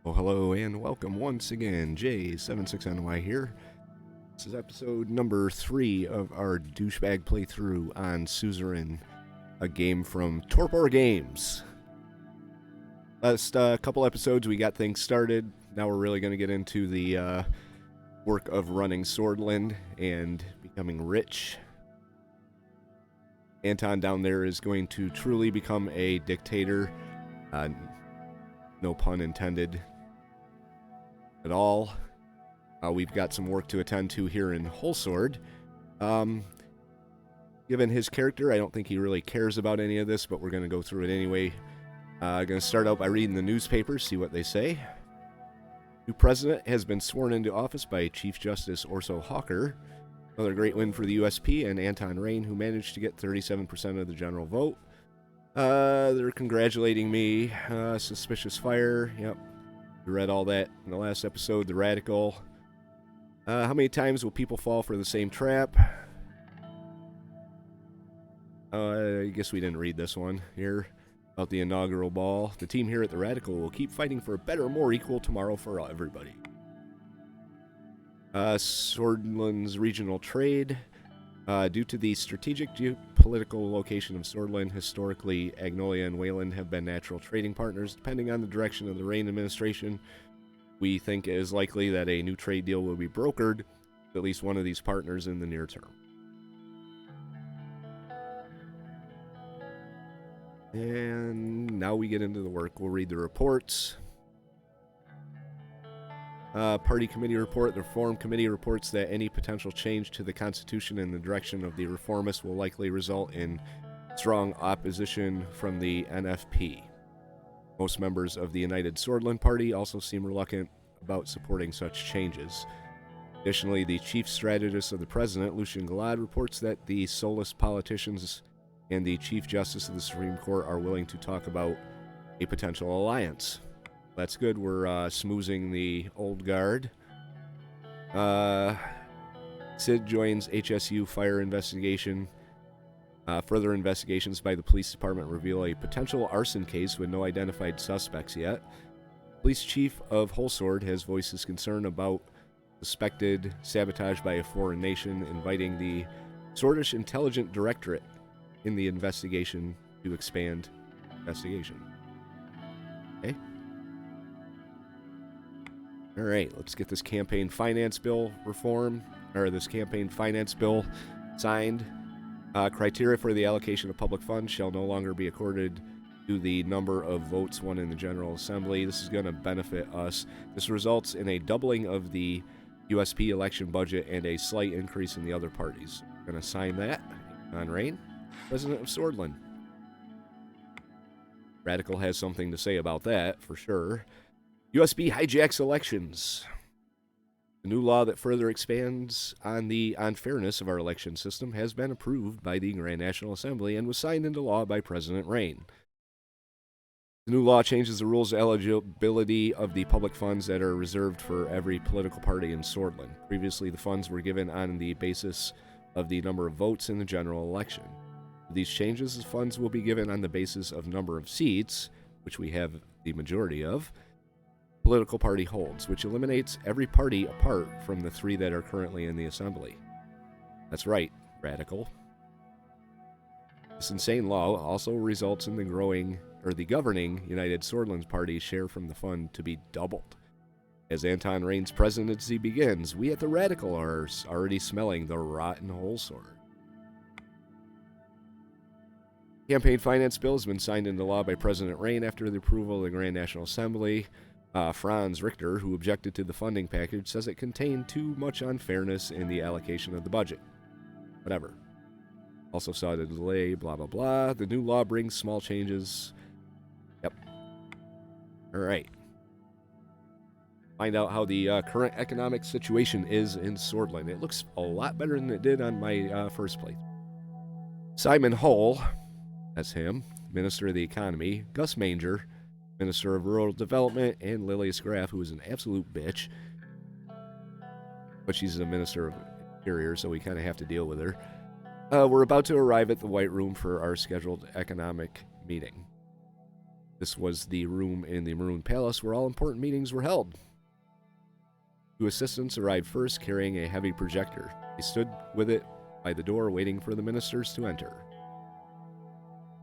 Well, hello and welcome once again. J76NY here. This is episode number 3 of our douchebag playthrough on Suzerain, a game from Torpor Games. Last couple episodes we got things started. Now we're really going to get into the work of running Sordland and becoming rich. Anton down there is going to truly become a dictator. No pun intended at all. We've got some work to attend to here in Holsword. Given his character, I don't think he really cares about any of this, but we're going to go through it anyway. Going to start out by reading the newspaper, see what they say. New president has been sworn into office by Chief Justice Orso Hawker. Another great win for the USP and Anton Rayne, who managed to get 37% of the general vote. They're congratulating me. Suspicious fire. Yep. We read all that in the last episode. The radical. How many times will people fall for the same trap? I guess we didn't read this one here about the inaugural ball. The team here at the Radical will keep fighting for a better, more equal tomorrow for everybody. Sordland's regional trade. Due to the strategic geopolitical location of Sordland, historically, Agnolia and Wayland have been natural trading partners. Depending on the direction of the Rayne administration, we think it is likely that a new trade deal will be brokered with at least one of these partners in the near term. And now we get into the work. We'll read the reports. Party Committee report. The Reform Committee reports that any potential change to the Constitution in the direction of the reformists will likely result in strong opposition from the NFP. Most members of the United Sordland Party also seem reluctant about supporting such changes. Additionally, the chief strategist of the president, Lucien Galad, reports that the soulless politicians and the Chief Justice of the Supreme Court are willing to talk about a potential alliance. That's good. We're smoozing the old guard. Sid joins HSU fire investigation. Further investigations by the police department reveal a potential arson case with no identified suspects yet. Police chief of Holsword has voiced his concern about suspected sabotage by a foreign nation, inviting the Swordish Intelligence Directorate in the investigation to expand investigation. Okay. All right, let's get this campaign finance bill signed. Criteria for the allocation of public funds shall no longer be accorded to the number of votes won in the General Assembly. This is going to benefit us. This results in a doubling of the USP election budget and a slight increase in the other parties. Going to sign that on Rayne, President of Sordland. Radical has something to say about that, for sure. USB hijacks elections. The new law that further expands on the unfairness of our election system has been approved by the Grand National Assembly and was signed into law by President Rayne. The new law changes the rules of eligibility of the public funds that are reserved for every political party in Sordland. Previously, the funds were given on the basis of the number of votes in the general election. With these changes, the funds will be given on the basis of number of seats, which we have the majority of, political party holds, which eliminates every party apart from the 3 that are currently in the assembly. That's right, Radical. This insane law also results in the governing United Sordland Party's share from the fund to be doubled. As Anton Rayne's presidency begins, we at the Radical are already smelling the rotten Holsword. Campaign finance bill has been signed into law by President Rayne after the approval of the Grand National Assembly. Franz Richter, who objected to the funding package, says it contained too much unfairness in the allocation of the budget. Whatever. Also saw the delay, blah, blah, blah. The new law brings small changes. Yep. All right. Find out how the current economic situation is in Sordland. It looks a lot better than it did on my first playthrough. Simon Hull, that's him, Minister of the Economy. Gus Manger, Minister of Rural Development, and Lileas Graf, who is an absolute bitch. But she's a Minister of Interior, so we kind of have to deal with her. We're about to arrive at the White Room for our scheduled economic meeting. This was the room in the Maroon Palace where all important meetings were held. 2 assistants arrived first, carrying a heavy projector. They stood with it by the door, waiting for the ministers to enter.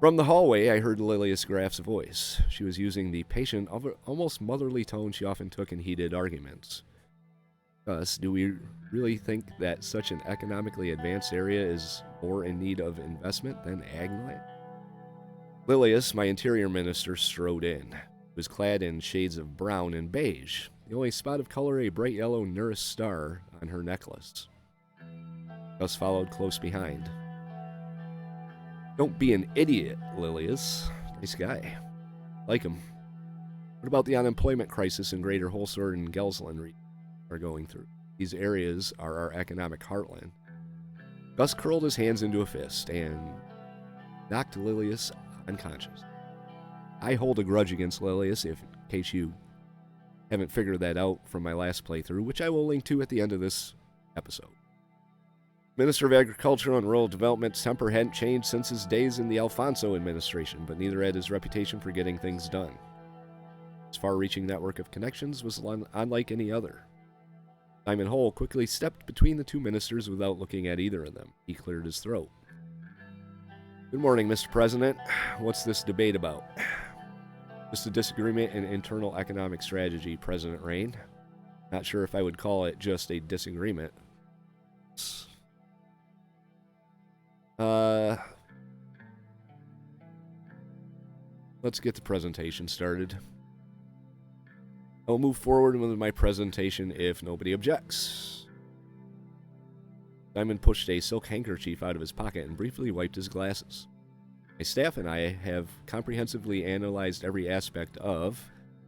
From the hallway, I heard Lileas Graf's voice. She was using the patient, almost motherly tone she often took in heated arguments. Thus, do we really think that such an economically advanced area is more in need of investment than agland? Lileas, my interior minister, strode in. He was clad in shades of brown and beige, the only spot of color a bright yellow Nurse star on her necklace. Gus followed close behind. Don't be an idiot, Lileas. Nice guy. Like him. What about the unemployment crisis in Greater Holsword and Gelsland are going through? These areas are our economic heartland. Gus curled his hands into a fist and knocked Lileas unconscious. I hold a grudge against Lileas, in case you haven't figured that out from my last playthrough, which I will link to at the end of this episode. Minister of Agriculture and Rural Development's temper hadn't changed since his days in the Alfonso administration, but neither had his reputation for getting things done. His far-reaching network of connections was unlike any other. Simon Hole quickly stepped between the 2 ministers without looking at either of them. He cleared his throat. Good morning, Mr. President. What's this debate about? Just a disagreement in internal economic strategy, President Rayne. Not sure if I would call it just a disagreement. Let's get the presentation started. I'll move forward with my presentation if nobody objects. Simon pushed a silk handkerchief out of his pocket and briefly wiped his glasses. My staff and I have comprehensively analyzed every aspect of...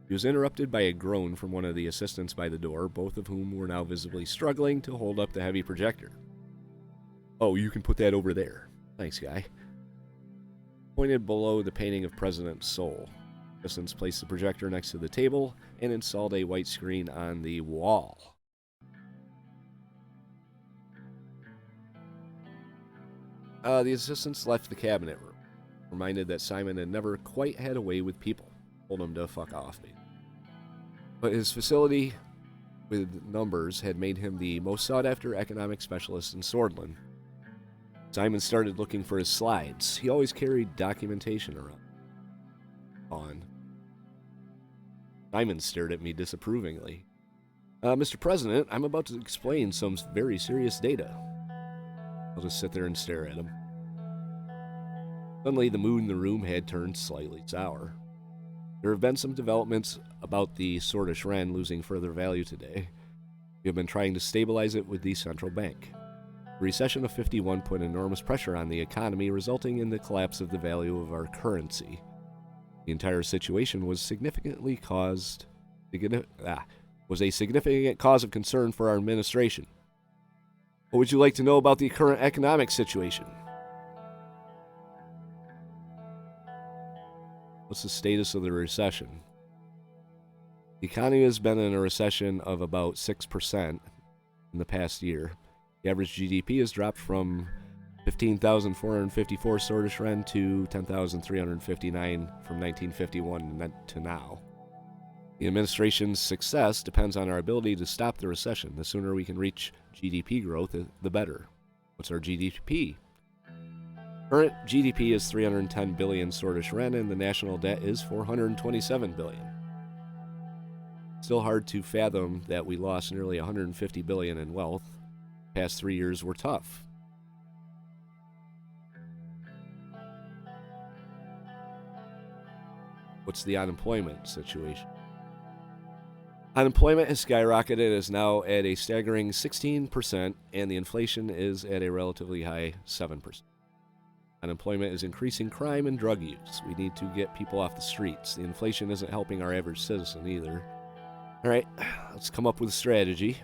He was interrupted by a groan from one of the assistants by the door, both of whom were now visibly struggling to hold up the heavy projector. Oh, you can put that over there. Thanks, guy. Pointed below the painting of President Soul. Assistants placed the projector next to the table and installed a white screen on the wall. The assistants left the cabinet room, reminded that Simon had never quite had a way with people. Told him to fuck off, maybe. But his facility with numbers had made him the most sought-after economic specialist in Sordland. Simon started looking for his slides. He always carried documentation around. Simon stared at me disapprovingly. Mr. President, I'm about to explain some very serious data. I'll just sit there and stare at him. Suddenly, the mood in the room had turned slightly sour. There have been some developments about the Sordland losing further value today. We have been trying to stabilize it with the central bank. The recession of 51 put enormous pressure on the economy, resulting in the collapse of the value of our currency. The entire situation was a significant cause of concern for our administration. What would you like to know about the current economic situation? What's the status of the recession? The economy has been in a recession of about 6% in the past year. The average GDP has dropped from 15,454 Sordland to 10,359 from 1951 to now. The administration's success depends on our ability to stop the recession. The sooner we can reach GDP growth, the better. What's our GDP? Current GDP is 310 billion Sordland, and the national debt is 427 billion. Still hard to fathom that we lost nearly 150 billion in wealth. The past 3 years were tough. What's the unemployment situation? Unemployment has skyrocketed and is now at a staggering 16%, and the inflation is at a relatively high 7%. Unemployment is increasing crime and drug use. We need to get people off the streets. The inflation isn't helping our average citizen either. All right, let's come up with a strategy.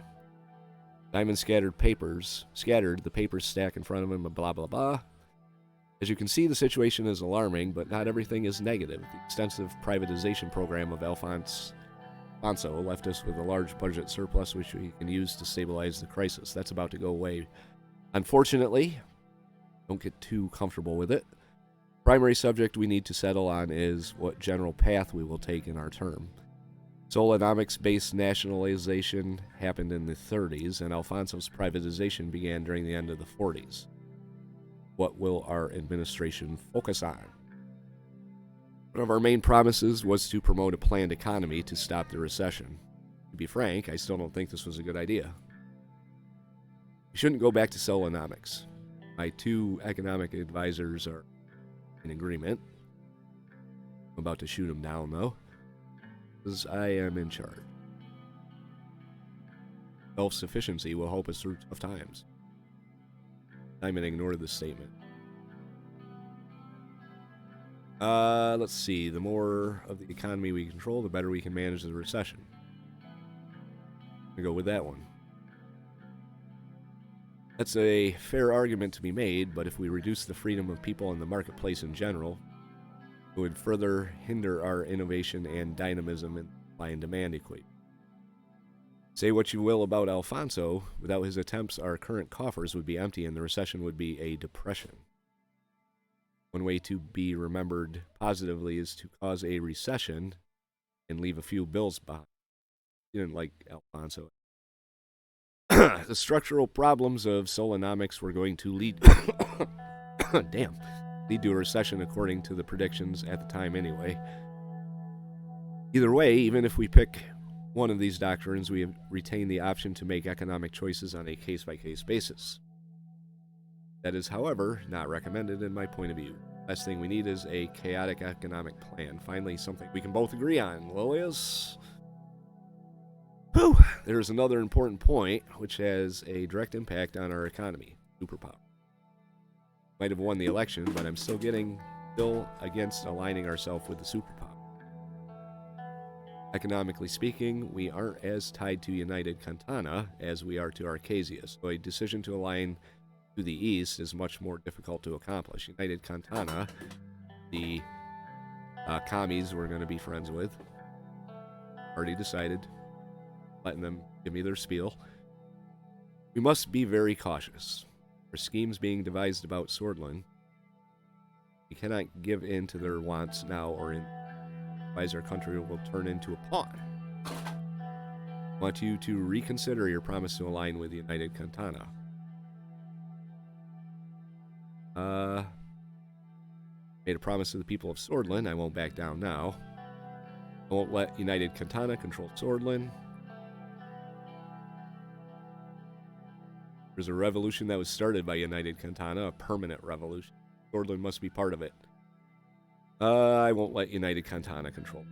Simon scattered the papers stack in front of him, blah, blah, blah. As you can see, the situation is alarming, but not everything is negative. The extensive privatization program of Alfonso left us with a large budget surplus which we can use to stabilize the crisis. That's about to go away. Unfortunately, don't get too comfortable with it. Primary subject we need to settle on is what general path we will take in our term. Solonomics-based nationalization happened in the 30s, and Alfonso's privatization began during the end of the 40s. What will our administration focus on? One of our main promises was to promote a planned economy to stop the recession. To be frank, I still don't think this was a good idea. We shouldn't go back to Solonomics. My 2 economic advisors are in agreement. I'm about to shoot them down, though, because I am in charge. Self-sufficiency will help us through tough times. Simon ignored this statement. Let's see. The more of the economy we control, the better we can manage the recession. I'm gonna go with that one. That's a fair argument to be made, but if we reduce the freedom of people in the marketplace in general, it would further hinder our innovation and dynamism in supply and demand equation. Say what you will about Alfonso, without his attempts, our current coffers would be empty and the recession would be a depression. One way to be remembered positively is to cause a recession and leave a few bills behind. You didn't like Alfonso. The structural problems of Solonomics were going to lead lead to a recession according to the predictions at the time anyway. Either way, even if we pick one of these doctrines, we retain the option to make economic choices on a case-by-case basis. That is, however, not recommended in my point of view. Last thing we need is a chaotic economic plan. Finally, something we can both agree on. Lileas? Whew! There's another important point which has a direct impact on our economy. Superpower. Might have won the election, but I'm still against aligning ourselves with the superpower. Economically speaking, we aren't as tied to United Cantana as we are to Arcasia, so a decision to align to the east is much more difficult to accomplish. United Cantana, the commies we're going to be friends with, already decided, letting them give me their spiel. We must be very cautious. For schemes being devised about Sordland, we cannot give in to their wants now, or otherwise our country will turn into a pawn. I want you to reconsider your promise to align with United Cantana. Made a promise to the people of Sordland. I won't back down now. I won't let United Cantana control Sordland. There's a revolution that was started by United Cantana, a permanent revolution. Sordland must be part of it. I won't let United Cantana control.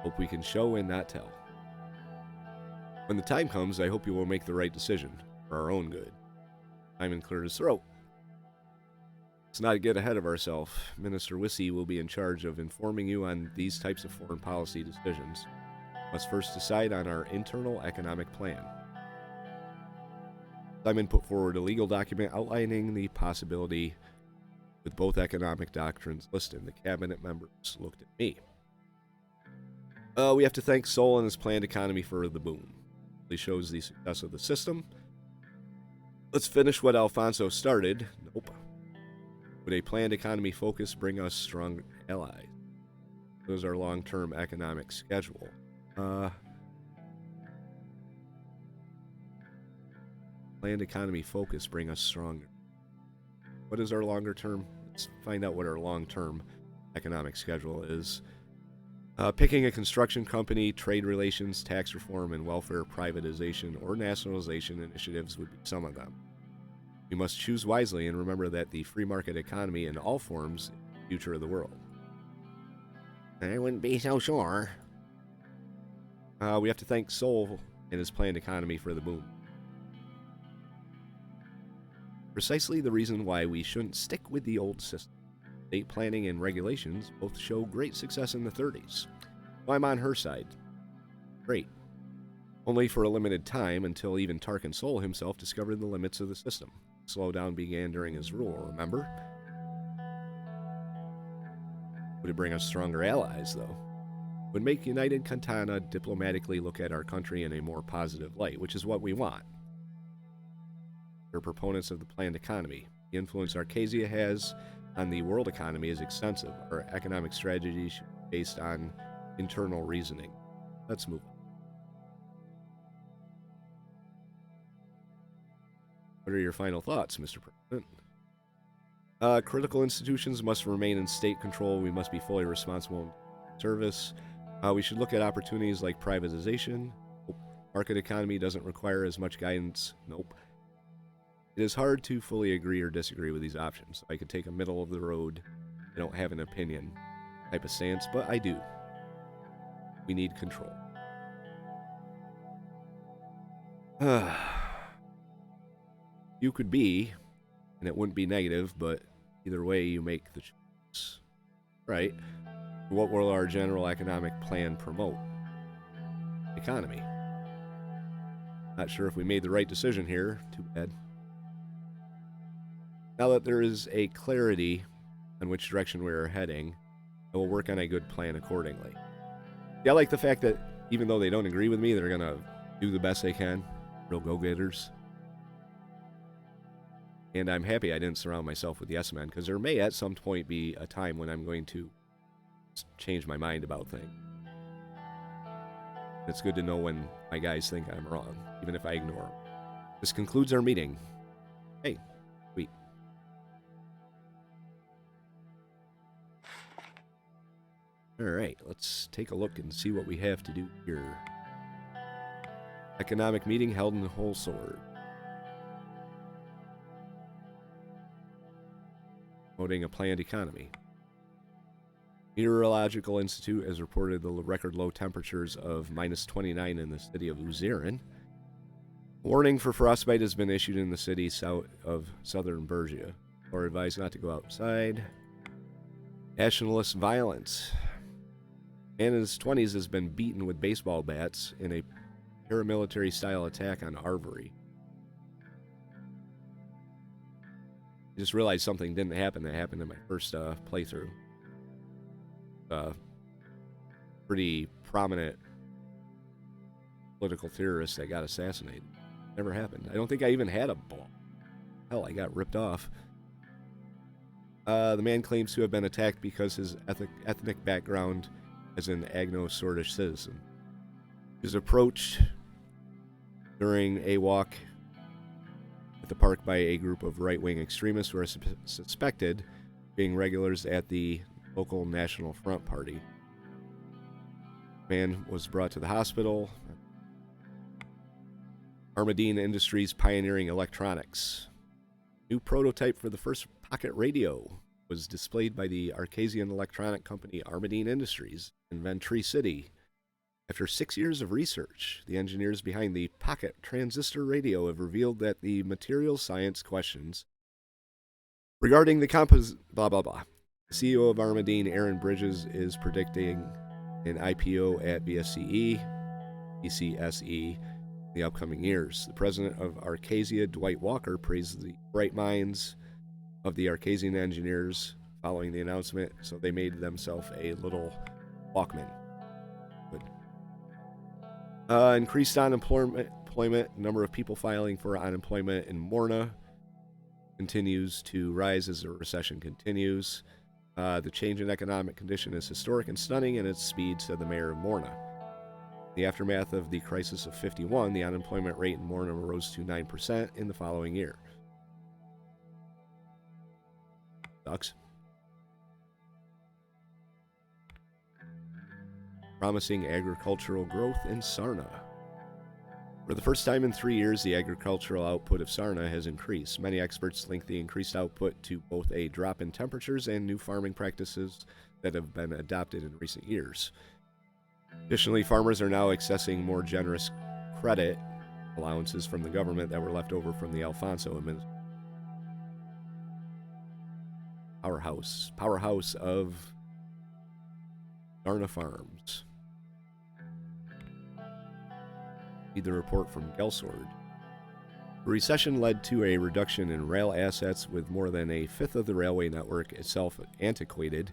Hope we can show and not tell. When the time comes, I hope you will make the right decision for our own good. Simon cleared his throat. Let's not get ahead of ourselves. Minister Wissey will be in charge of informing you on these types of foreign policy decisions. Must first decide on our internal economic plan. Simon put forward a legal document outlining the possibility with both economic doctrines listed. The cabinet members looked at me. We have to thank Sol and his planned economy for the boom. It shows the success of the system. Let's finish what Alfonso started. Nope. Would a planned economy focus bring us strong allies? Those are long-term economic schedule. Planned economy focus bring us stronger. What is our longer term? Let's find out what our long-term economic schedule is. Picking a construction company, trade relations, tax reform, and welfare privatization or nationalization initiatives would be some of them. We must choose wisely and remember that the free market economy in all forms is the future of the world. I wouldn't be so sure. We have to thank Sol and his planned economy for the boom. Precisely the reason why we shouldn't stick with the old system. State planning and regulations both show great success in the 30s. So I'm on her side. Great. Only for a limited time until even Tarkin Sol himself discovered the limits of the system. Slowdown began during his rule, remember? Would it bring us stronger allies, though? Would make United Cantana diplomatically look at our country in a more positive light, which is what we want. They're proponents of the planned economy. The influence Arcasia has on the world economy is extensive. Our economic strategy should be based on internal reasoning. Let's move on. What are your final thoughts, Mr. President? Critical institutions must remain in state control. We must be fully responsible in service. We should look at opportunities like privatization. Nope. Market economy doesn't require as much guidance. Nope. It is hard to fully agree or disagree with these options. I could take a middle of the road, I don't have an opinion type of stance, but I do. We need control. You could be, and it wouldn't be negative, but either way you make the choice. Right? What will our general economic plan promote? Economy. Not sure if we made the right decision here. Too bad. Now that there is a clarity on which direction we are heading, I will work on a good plan accordingly. Yeah, I like the fact that even though they don't agree with me, they're going to do the best they can. Real go-getters. And I'm happy I didn't surround myself with yes men, because there may at some point be a time when I'm going to change my mind about things. It's good to know when my guys think I'm wrong, even if I ignore them. This concludes our meeting. Hey, sweet. Alright, let's take a look and see what we have to do here. Economic meeting held in the Whole Sword. Promoting a planned economy. Meteorological Institute has reported the record low temperatures of -29 in the city of Suzerain. Warning for frostbite has been issued in the city south of southern Bergia. Or advised not to go outside. Nationalist violence. Man in his 20s has been beaten with baseball bats in a paramilitary-style attack on Arvery. I just realized something didn't happen that happened in my first playthrough. Pretty prominent political theorist that got assassinated. Never happened. I don't think I even had a ball. Hell, I got ripped off. The man claims to have been attacked because his ethnic background as an Agno-Sordish citizen. He was approached during a walk at the park by a group of right-wing extremists who are suspected being regulars at the local National Front Party. The man was brought to the hospital. Armadine Industries pioneering electronics. New prototype for the first pocket radio was displayed by the Arcasian electronic company Armadine Industries in Ventry City. After 6 years of research, the engineers behind the pocket transistor radio have revealed that the material science questions regarding the blah blah blah. The CEO of Armadine, Aaron Bridges, is predicting an IPO at BCSE in the upcoming years. The president of Arcasia, Dwight Walker, praised the bright minds of the Arcasian engineers following the announcement, so they made themselves a little Walkman. Good. Increased unemployment. Number of people filing for unemployment in Morna continues to rise as the recession continues. The change in economic condition is historic and stunning in its speed, said the mayor of Morna. In the aftermath of the crisis of 51, the unemployment rate in Morna rose to 9% in the following year. Sucks. Promising agricultural growth in Sarna. For the first time in 3 years, the agricultural output of Sarna has increased. Many experts link the increased output to both a drop in temperatures and new farming practices that have been adopted in recent years. Additionally, farmers are now accessing more generous credit allowances from the government that were left over from the Alfonso administration. Powerhouse of Sarna Farms. The report from Gelsord. The recession led to a reduction in rail assets, with more than a fifth of the railway network itself antiquated,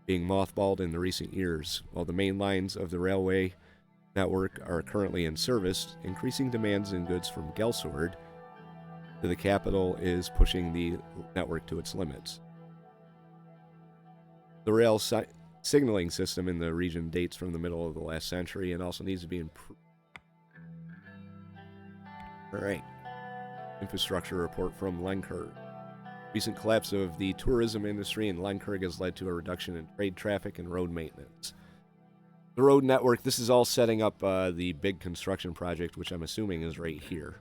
being mothballed in the recent years. While the main lines of the railway network are currently in service, increasing demands in goods from Gelsord to the capital is pushing the network to its limits. The rail signaling system in the region dates from the middle of the last century and also needs to be improved. All right. Infrastructure report from Lenkerg. Recent collapse of the tourism industry in Lenkerg has led to a reduction in trade traffic and road maintenance. The road network, this is all setting up the big construction project, which I'm assuming is right here.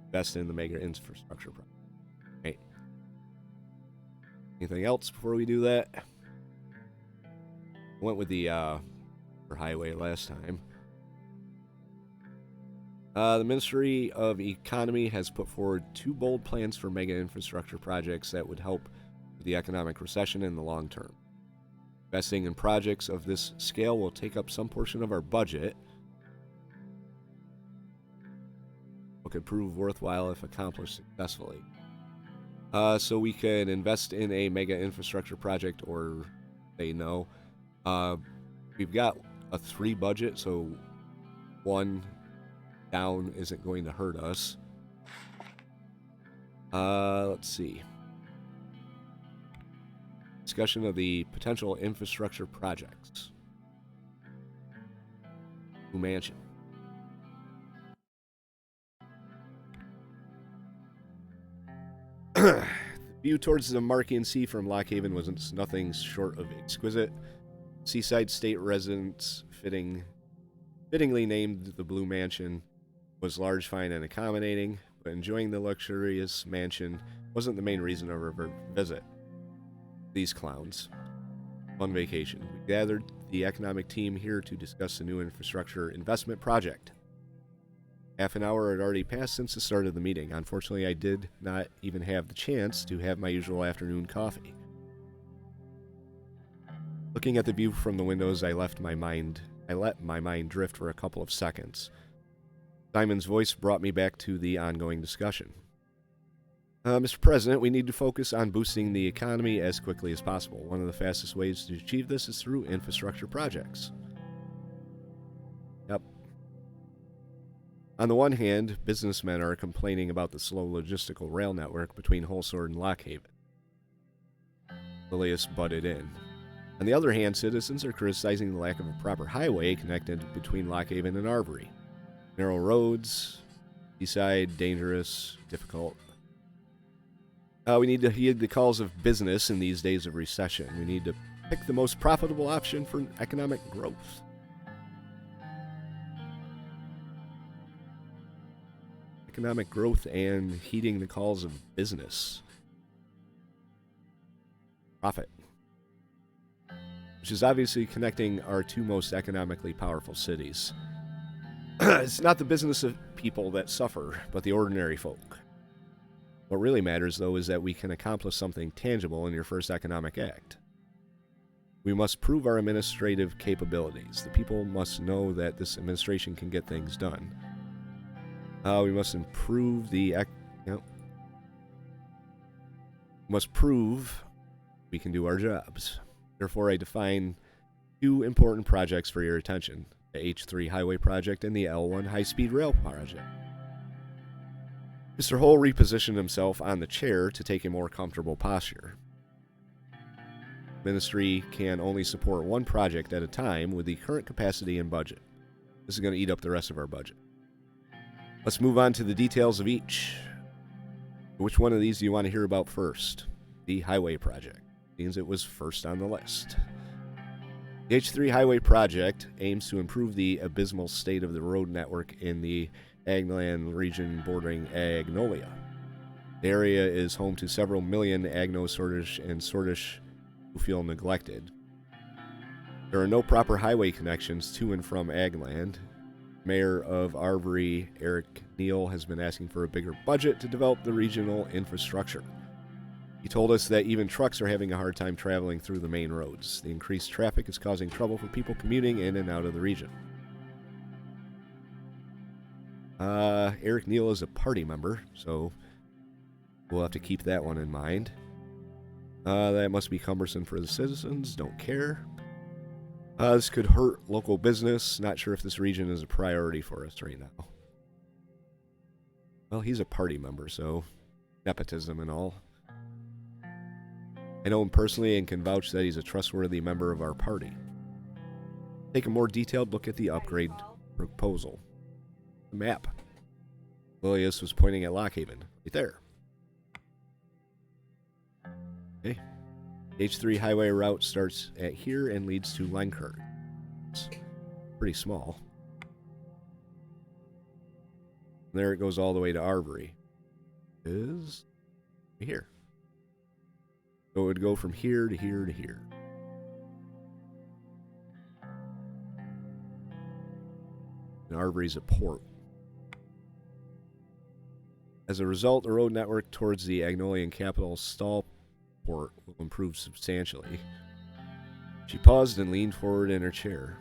Invest in the mega infrastructure project. Right. Anything else before we do that? Went with the highway last time. The Ministry of Economy has put forward 2 bold plans for mega infrastructure projects that would help with the economic recession in the long term. Investing in projects of this scale will take up some portion of our budget, but could prove worthwhile if accomplished successfully. So we can invest in a mega infrastructure project or say no. We've got a 3 budget, so 1 down isn't going to hurt us. Let's see. Discussion of the potential infrastructure projects. Blue Mansion. The view towards the Markian Sea from Lockhaven was nothing short of exquisite. Seaside state residence fittingly named the Blue Mansion was large, fine, and accommodating, but enjoying the luxurious mansion wasn't the main reason of our visit. These clowns. Fun vacation. We gathered the economic team here to discuss the new infrastructure investment project. Half an hour had already passed since the start of the meeting. Unfortunately, I did not even have the chance to have my usual afternoon coffee. Looking at the view from the windows, I let my mind drift for a couple of seconds. Simon's voice brought me back to the ongoing discussion. Mr. President, we need to focus on boosting the economy as quickly as possible. One of the fastest ways to achieve this is through infrastructure projects. Yep. On the one hand, businessmen are complaining about the slow logistical rail network between Holsword and Lockhaven. Lileas butted in. On the other hand, citizens are criticizing the lack of a proper highway connected between Lockhaven and Arbory. Narrow roads, seaside, dangerous, difficult. We need to heed the calls of business in these days of recession. We need to pick the most profitable option for economic growth. Economic growth and heeding the calls of business. Profit. Which is obviously connecting our 2 most economically powerful cities. It's not the business of people that suffer, but the ordinary folk. What really matters, though, is that we can accomplish something tangible in your first economic act. We must prove our administrative capabilities. The people must know that this administration can get things done. We must improve the... must prove we can do our jobs. Therefore, I define 2 important projects for your attention. The H3 Highway Project and the L1 High-Speed Rail Project. Mr. Hull repositioned himself on the chair to take a more comfortable posture. Ministry can only support 1 project at a time with the current capacity and budget. This is going to eat up the rest of our budget. Let's move on to the details of each. Which one of these do you want to hear about first? The Highway Project. Means it was first on the list. The H3 Highway Project aims to improve the abysmal state of the road network in the Agnoland region bordering Agnolia. The area is home to several million Agno, Sordish, and Sordish who feel neglected. There are no proper highway connections to and from Agland. Mayor of Arbory, Eric Neal, has been asking for a bigger budget to develop the regional infrastructure. He told us that even trucks are having a hard time traveling through the main roads. The increased traffic is causing trouble for people commuting in and out of the region. Eric Neal is a party member, so we'll have to keep that one in mind. That must be cumbersome for the citizens. Don't care. This could hurt local business. Not sure if this region is a priority for us right now. Well, he's a party member, so nepotism and all. I know him personally and can vouch that he's a trustworthy member of our party. Take a more detailed look at the upgrade proposal. The map. Lileas was pointing at Lockhaven. Right there. Okay. H3 highway route starts at here and leads to Lenkirk. It's pretty small. There it goes all the way to Arbory. Is here. So it would go from here to here to here. And Arbory's a port. As a result, the road network towards the Agnolian capital Stall port will improve substantially. She paused and leaned forward in her chair.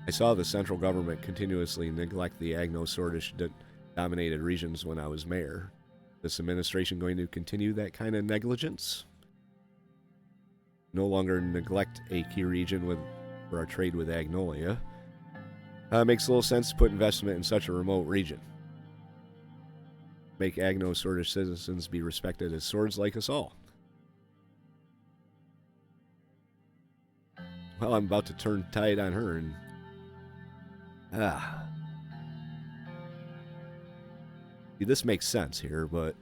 I saw the central government continuously neglect the Agno-Sordish-dominated regions when I was mayor. Is this administration going to continue that kind of negligence? No longer neglect a key region for our trade with Agnolia. Makes little sense to put investment in such a remote region. Make Agno-Sordish citizens be respected as swords like us all. Well, I'm about to turn tide on her and... See, this makes sense here, but...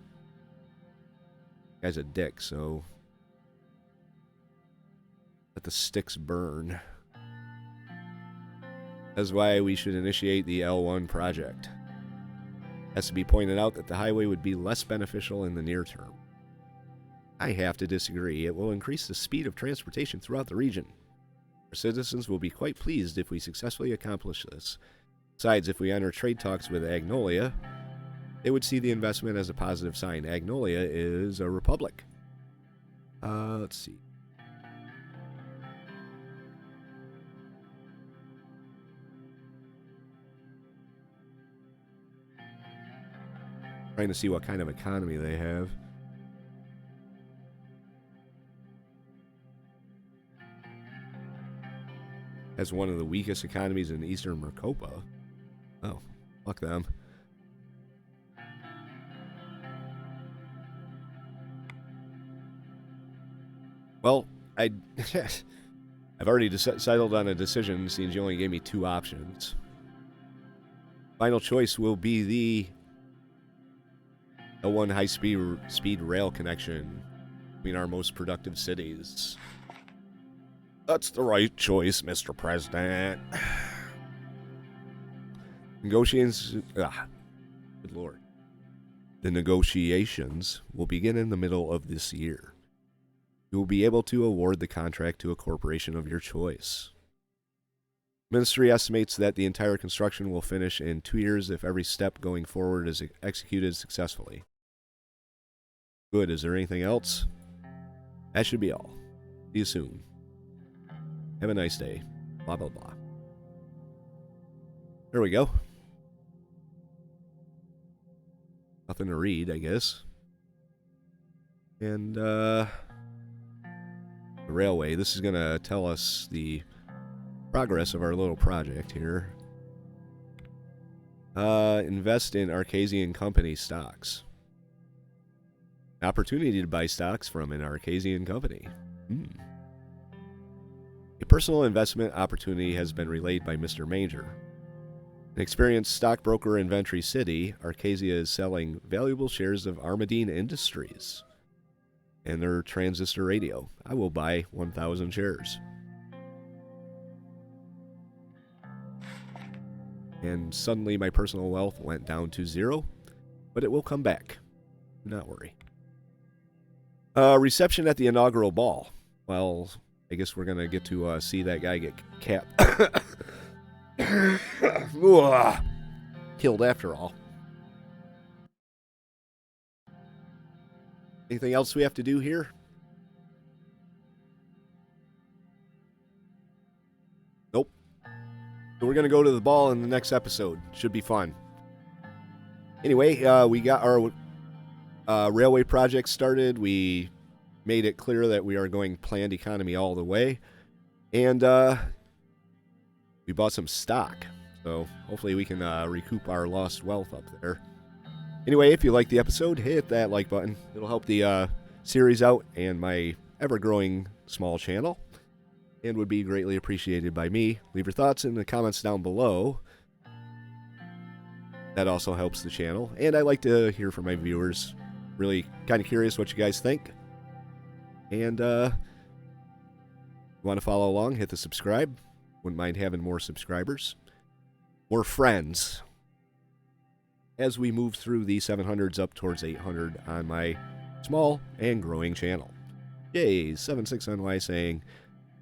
The guy's a dick, so... Let the sticks burn. That's why we should initiate the L1 project. It has to be pointed out that the highway would be less beneficial in the near term. I have to disagree. It will increase the speed of transportation throughout the region. Our citizens will be quite pleased if we successfully accomplish this. Besides, if we enter trade talks with Agnolia, they would see the investment as a positive sign. Agnolia is a republic. Let's see. Trying to see what kind of economy they have. Has one of the weakest economies in Eastern Mercopa. Oh, fuck them. Well, I've already settled on a decision, since you only gave me 2 options. Final choice will be the L1 high-speed rail connection between our most productive cities. That's the right choice, Mr. President. Negotiations... good lord. The negotiations will begin in the middle of this year. You will be able to award the contract to a corporation of your choice. Ministry estimates that the entire construction will finish in 2 years if every step going forward is executed successfully. Good. Is there anything else? That should be all. See you soon. Have a nice day. Blah, blah, blah. There we go. Nothing to read, I guess. And, the railway. This is going to tell us the progress of our little project here. Invest in Arcasian company stocks. Opportunity to buy stocks from an Arcasian company. A personal investment opportunity has been relayed by Mr. Manger. An experienced stockbroker in Ventry City, Arcasia is selling valuable shares of Armadine Industries and their transistor radio. I will buy 1,000 shares. And suddenly my personal wealth went down to 0, but it will come back. Do not worry. Reception at the inaugural ball. Well, I guess we're going to get to see that guy get killed after all. Anything else we have to do here? Nope. So we're going to go to the ball in the next episode. Should be fun. Anyway, we got our railway project started. We made it clear that we are going planned economy all the way. And we bought some stock. So hopefully we can recoup our lost wealth up there. Anyway, if you like the episode, hit that like button. It'll help the series out and my ever-growing small channel, and would be greatly appreciated by me. Leave your thoughts in the comments down below. That also helps the channel, and I like to hear from my viewers. Really kind of curious what you guys think. And you want to follow along, hit the subscribe. Wouldn't mind having more subscribers, more friends, as we move through the 700s up towards 800 on my small and growing channel. Yay, 76NY saying,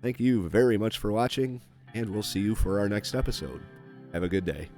thank you very much for watching, and we'll see you for our next episode. Have a good day.